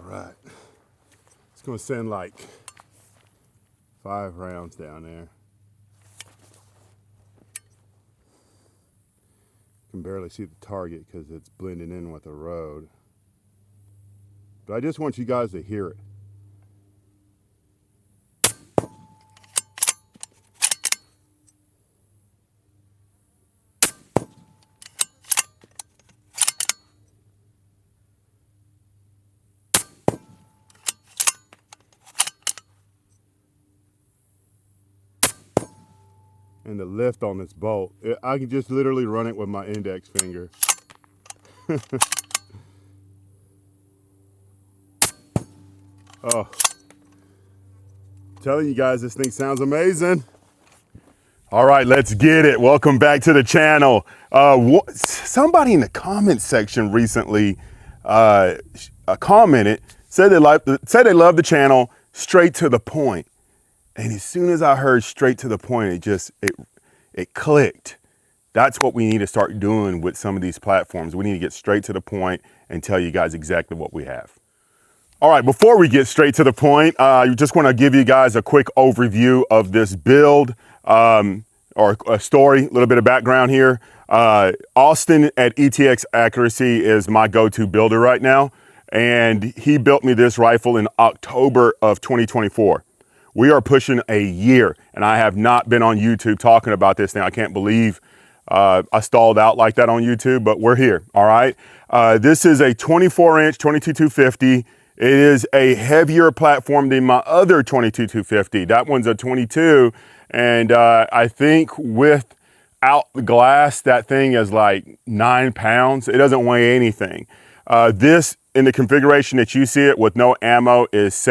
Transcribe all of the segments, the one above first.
right. It's gonna send like 5 rounds down there. You can barely see the target because it's blending in with the road. But I just want you guys to hear it. And the lift on this bolt, I can just literally run it with my index finger. Oh, telling you guys, this thing sounds amazing. All right, let's get it. Welcome back to the channel. Somebody in the comment section recently commented, said they love the channel, straight to the point. And as soon as I heard straight to the point, it clicked. That's what we need to start doing with some of these platforms. We need to get straight to the point and tell you guys exactly what we have. All right, before we get straight to the point, I just want to give you guys a quick overview of this build, or a story, a little bit of background here. Austin at ETX Accuracy is my go-to builder right now, and he built me this rifle in October of 2024. We are pushing a year, and I have not been on YouTube talking about this thing. I can't believe I stalled out like that on YouTube, but we're here, all right? This is a 24-inch 22-250. It is a heavier platform than my other 22-250. That one's a 22, and I think without the glass, that thing is like 9 pounds. It doesn't weigh anything. This, in the configuration that you see it with no ammo, is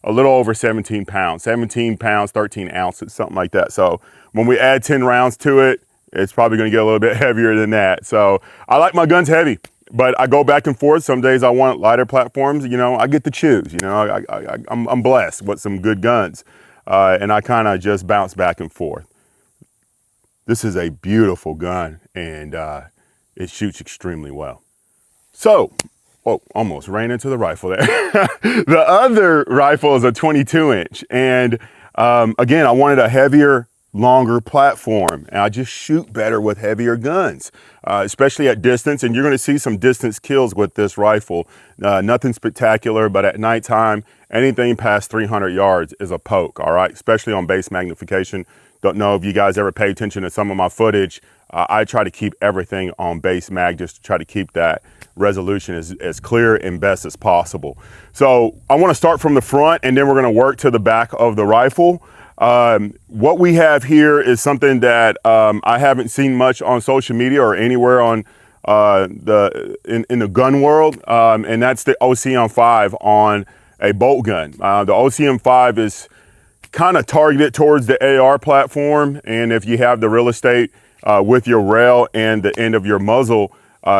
a little over 17 pounds, 17 pounds, 13 ounces, something like that. So when we add 10 rounds to it, it's probably gonna get a little bit heavier than that. So I like my guns heavy, but I go back and forth. Some days I want lighter platforms, you know, I get to choose, you know, I'm blessed with some good guns. And I kind of just bounce back and forth. This is a beautiful gun, and it shoots extremely well. So, oh, almost ran into the rifle there. The other rifle is a 22-inch. And again, I wanted a heavier, longer platform. And I just shoot better with heavier guns, especially at distance. And you're going to see some distance kills with this rifle. Nothing spectacular, but at nighttime, anything past 300 yards is a poke, all right? Especially on base magnification. Don't know if you guys ever pay attention to some of my footage. I try to keep everything on base mag just to try to keep that resolution as clear and best as possible. So I want to start from the front, and then we're going to work to the back of the rifle. What we have here is something that I haven't seen much on social media or anywhere on in the gun world, and that's the OCM5 on a bolt gun. The OCM5 is kind of targeted towards the AR platform, and if you have the real estate with your rail and the end of your muzzle,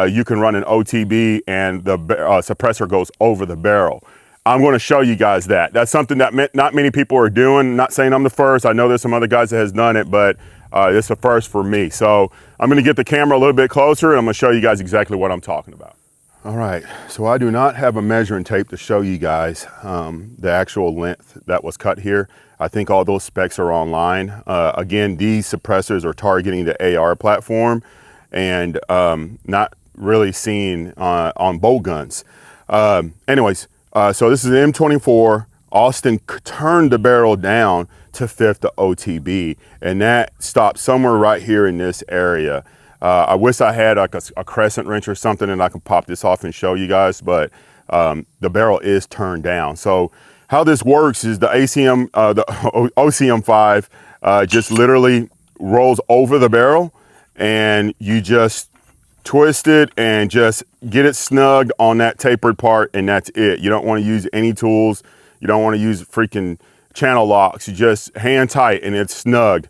you can run an OTB and the suppressor goes over the barrel. I'm going to show you guys that. That's something that not many people are doing. Not saying I'm the first. I know there's some other guys that has done it, but it's a first for me. So I'm going to get the camera a little bit closer, and I'm going to show you guys exactly what I'm talking about. All right, so I do not have a measuring tape to show you guys the actual length that was cut here. I think all those specs are online. Again, these suppressors are targeting the AR platform and not really seen on bolt guns. Anyways, so this is an M24. Austin turned the barrel down to fit the OTB, and that stopped somewhere right here in this area. I wish I had like a crescent wrench or something and I can pop this off and show you guys, but the barrel is turned down. So how this works is the OCM5 just literally rolls over the barrel, and you just twist it and just get it snugged on that tapered part, and that's it. You don't want to use any tools. You don't want to use freaking channel locks. You just hand tight and it's snugged.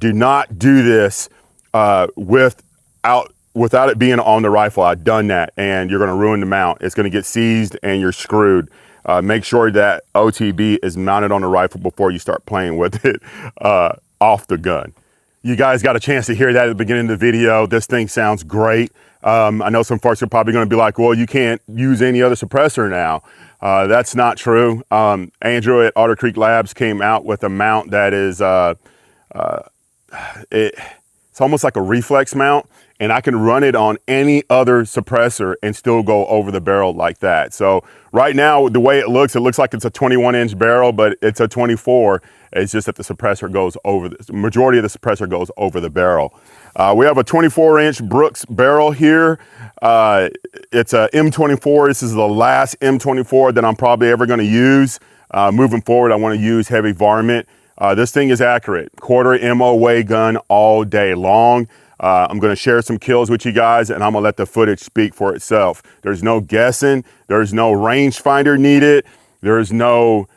Do not do this without it being on the rifle. I've done that, and you're going to ruin the mount. It's going to get seized and you're screwed. Make sure that OTB is mounted on the rifle before you start playing with it off the gun. You guys got a chance to hear that at the beginning of the video. This thing sounds great. I know some folks are probably going to be like, well, you can't use any other suppressor now. That's not true. Andrew at Otter Creek Labs came out with a mount that is, it's almost like a reflex mount, and I can run it on any other suppressor and still go over the barrel like that. So right now, the way it looks like it's a 21-inch barrel, but it's a 24. It's just that the suppressor goes over, the majority of the suppressor goes over the barrel. We have a 24-inch Brooks barrel here. It's a M24. This is the last M24 that I'm probably ever going to use. Moving forward, I want to use heavy varmint. This thing is accurate. Quarter MOA gun all day long. I'm going to share some kills with you guys, and I'm going to let the footage speak for itself. There's no guessing. There's no rangefinder needed. There's no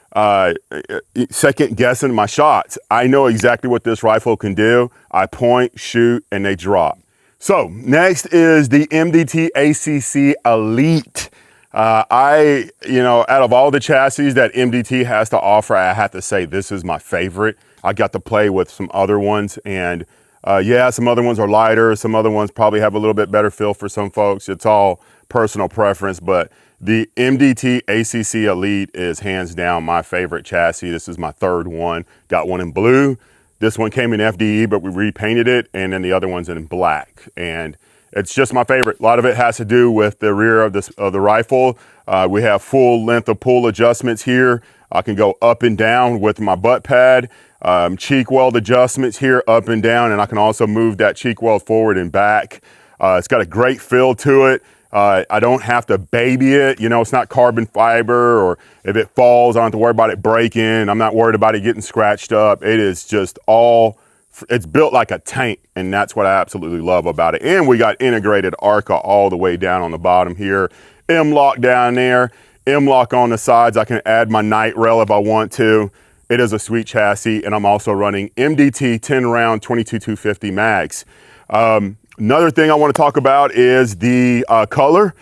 second guessing my shots. I know exactly what this rifle can do. I point, shoot, and they drop. So next is the MDT ACC Elite. Out of all the chassis that MDT has to offer, I have to say this is my favorite. I got to play with some other ones, and yeah, some other ones are lighter. Some other ones probably have a little bit better feel for some folks. It's all personal preference, but the MDT ACC Elite is hands down my favorite chassis. This is my third one. Got one in blue. This one came in FDE, but we repainted it, and then the other one's in black. And it's just my favorite. A lot of it has to do with the rear of the rifle. We have full length of pull adjustments here. I can go up and down with my butt pad. Cheek weld adjustments here, up and down, and I can also move that cheek weld forward and back. It's got a great feel to it. I don't have to baby it. You know, it's not carbon fiber, or if it falls, I don't have to worry about it breaking. I'm not worried about it getting scratched up. It is just it's built like a tank, and that's what I absolutely love about it. And we got integrated ARCA all the way down on the bottom here. M-lock down there, M-lock on the sides. I can add my night rail if I want to. It is a sweet chassis, and I'm also running MDT 10-round 22-250 mags. Another thing I want to talk about is the color.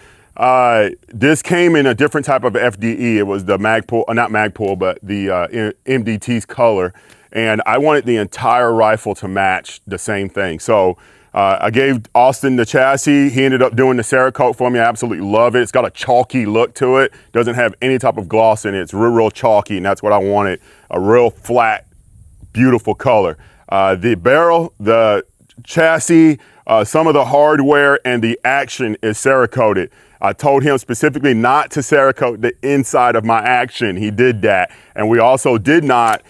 This came in a different type of FDE. It was the Magpul, not Magpul, but the MDT's color. And I wanted the entire rifle to match the same thing. So I gave Austin the chassis. He ended up doing the Cerakote for me. I absolutely love it. It's got a chalky look to it. Doesn't have any type of gloss in it. It's real chalky, and that's what I wanted. A real flat, beautiful color. The barrel, the chassis, some of the hardware, and the action is Cerakoted. I told him specifically not to Cerakote the inside of my action. He did that. And we also did not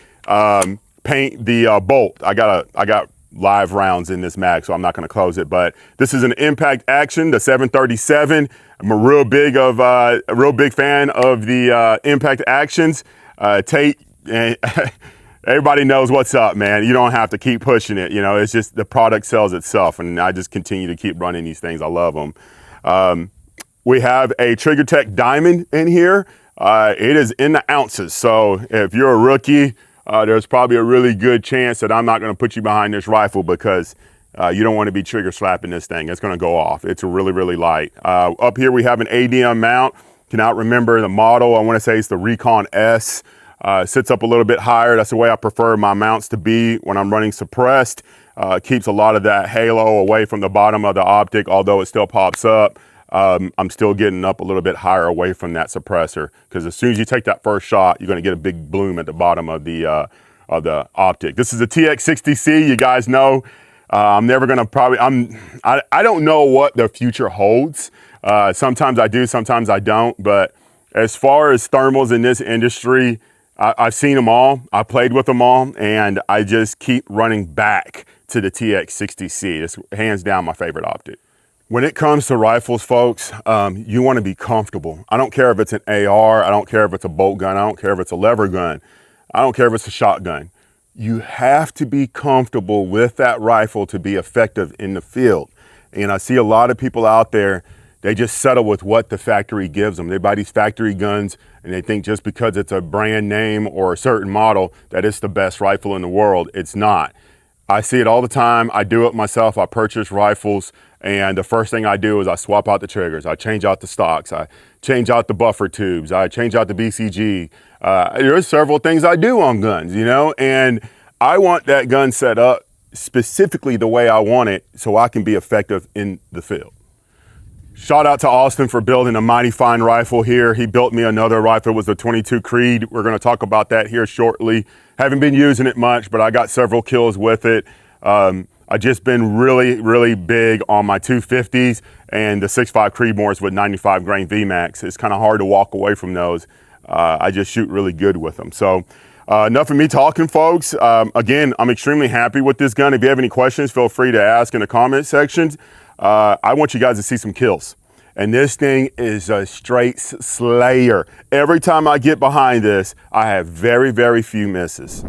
paint the bolt. I got live rounds in this mag, so I'm not going to close it. But this is an impact action, the 737. I'm a real big fan of the impact actions. Tate, everybody knows what's up, man. You don't have to keep pushing it. You know, it's just the product sells itself, and I just continue to keep running these things. I love them. We have a Trigger Tech Diamond in here. It is in the ounces, so if you're a rookie, there's probably a really good chance that I'm not going to put you behind this rifle, because you don't want to be trigger slapping this thing. It's going to go off. It's really light. Up here we have an ADM mount. Cannot remember the model. I want to say it's the Recon S. Sits up a little bit higher. That's the way I prefer my mounts to be when I'm running suppressed. Keeps a lot of that halo away from the bottom of the optic, although it still pops up. I'm still getting up a little bit higher away from that suppressor, because as soon as you take that first shot, you're going to get a big bloom at the bottom of the optic. This is a TX60C. You guys know I'm never going to I don't know what the future holds. Sometimes I do, sometimes I don't. But as far as thermals in this industry, I've seen them all. I played with them all, and I just keep running back to the TX60C. It's hands down my favorite optic. When it comes to rifles, folks, you want to be comfortable. I don't care if it's an AR. I don't care if it's a bolt gun. I don't care if it's a lever gun. I don't care if it's a shotgun. You have to be comfortable with that rifle to be effective in the field. And I see a lot of people out there, they just settle with what the factory gives them. They buy these factory guns, and they think just because it's a brand name or a certain model that it's the best rifle in the world. It's not. I see it all the time. I do it myself. I purchase rifles, and the first thing I do is I swap out the triggers. I change out the stocks. I change out the buffer tubes. I change out the BCG. There's several things I do on guns, you know, and I want that gun set up specifically the way I want it so I can be effective in the field. Shout out to Austin for building a mighty fine rifle here. He built me another rifle. It was the 22 Creed. We're going to talk about that here shortly. Haven't been using it much, but I got several kills with it. I just been really big on my 250s and the 6.5 Creedmoors with 95 grain VMAX. It's kind of hard to walk away from those. I just shoot really good with them. So enough of me talking, folks. Again, I'm extremely happy with this gun. If you have any questions, feel free to ask in the comment sections. I want you guys to see some kills. And this thing is a straight slayer. Every time I get behind this, I have very few misses.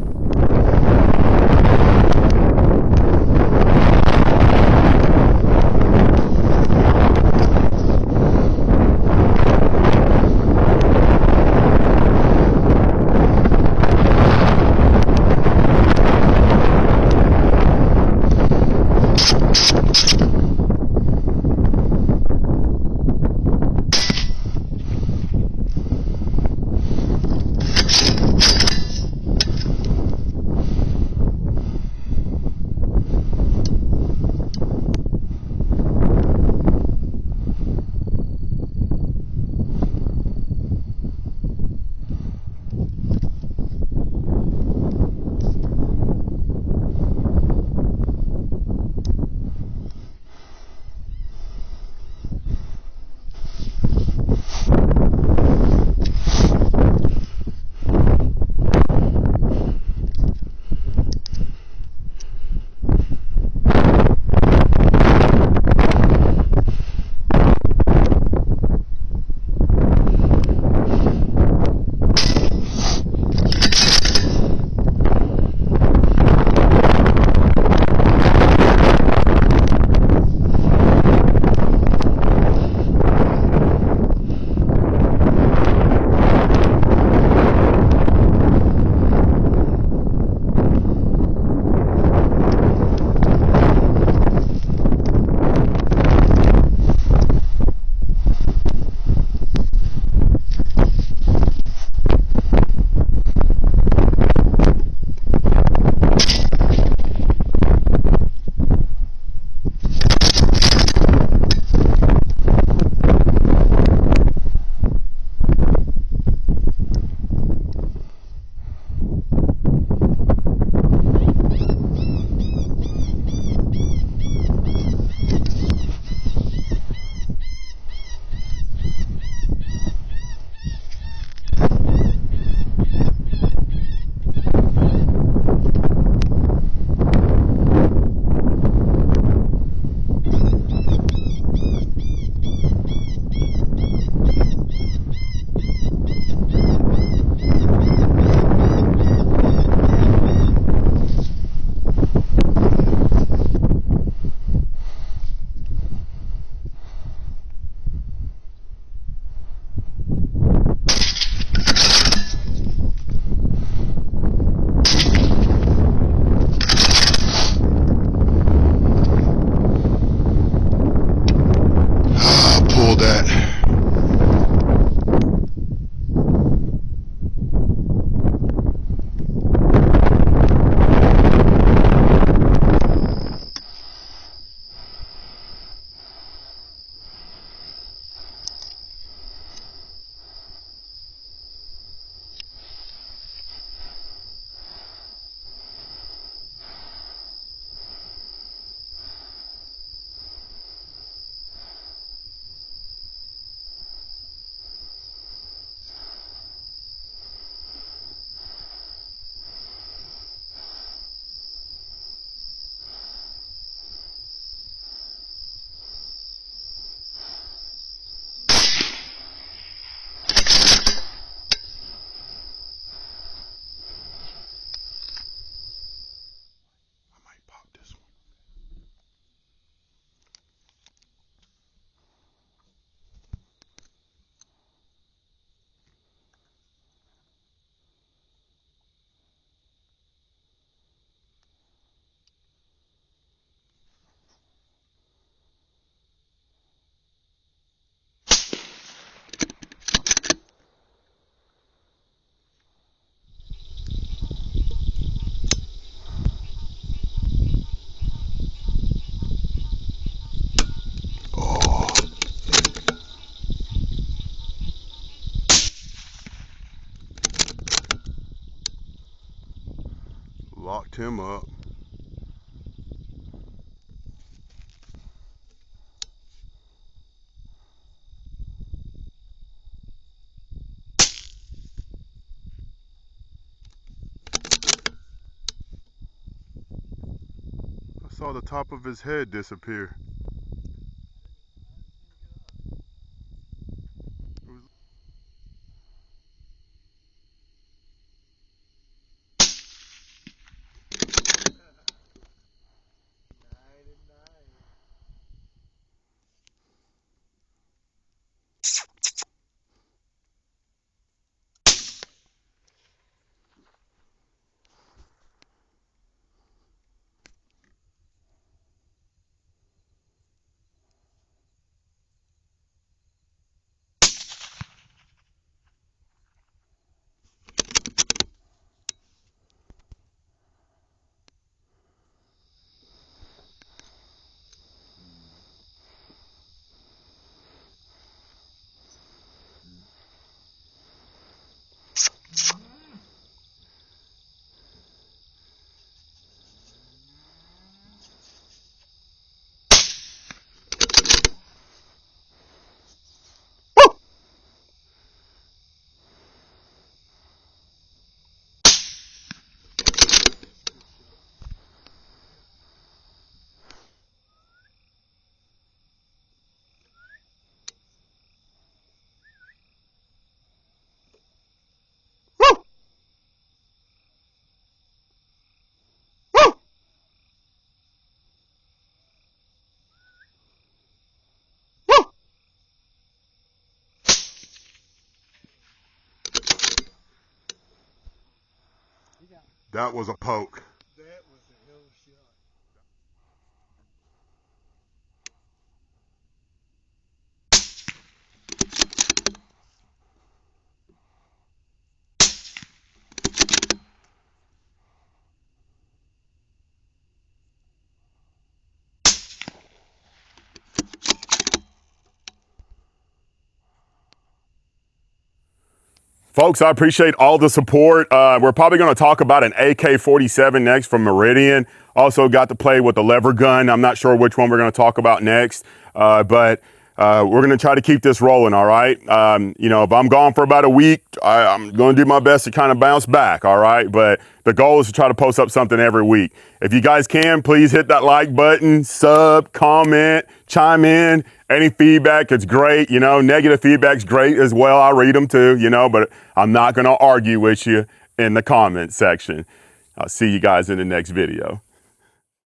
locked him up. I saw the top of his head disappear. That was a poke. That was a hell of a shot. Folks, I appreciate all the support. We're probably going to talk about an AK-47 next from Meridian. Also got to play with the lever gun. I'm not sure which one we're going to talk about next, but we're going to try to keep this rolling, all right? You know, if I'm gone for about a week, I'm going to do my best to kind of bounce back, all right? But the goal is to try to post up something every week. If you guys can, please hit that like button, sub, comment, chime in. Any feedback, it's great. You know, negative feedback's great as well. I read them too, you know, but I'm not going to argue with you in the comment section. I'll see you guys in the next video.